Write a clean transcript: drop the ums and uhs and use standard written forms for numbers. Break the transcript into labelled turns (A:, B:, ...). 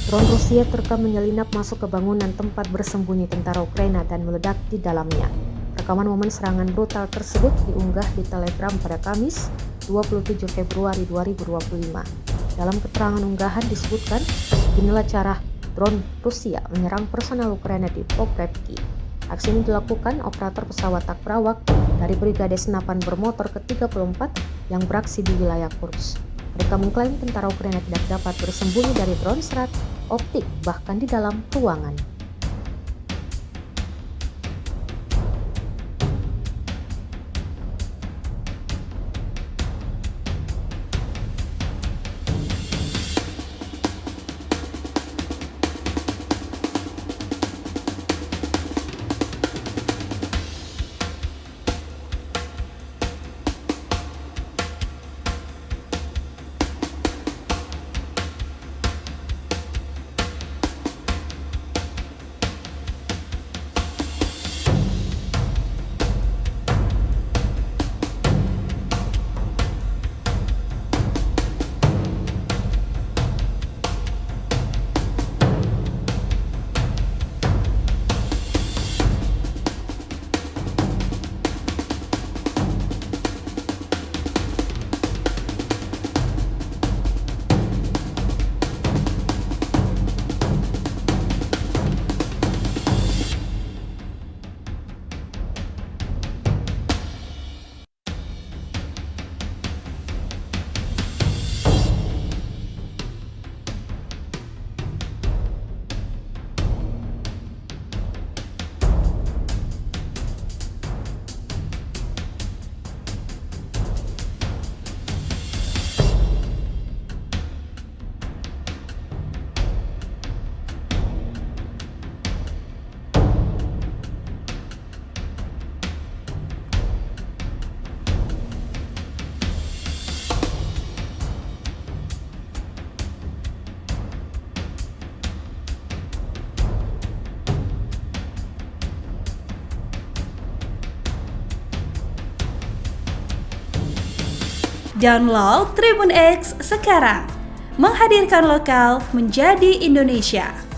A: Drone Rusia terekam menyelinap masuk ke bangunan tempat bersembunyi tentara Ukraina dan meledak di dalamnya. Rekaman momen serangan brutal tersebut diunggah di Telegram pada Kamis, 27 Februari 2025. Dalam keterangan unggahan disebutkan, inilah cara drone Rusia menyerang personel Ukraina di Pokrovki. Aksi ini dilakukan operator pesawat tak berawak dari Brigade Senapan Bermotor ke-34 yang beraksi di wilayah Kursk. Mereka mengklaim tentara Ukraina tidak dapat bersembunyi dari drone serat optik bahkan di dalam ruangan.
B: Download Tribun X sekarang, menghadirkan lokal menjadi Indonesia.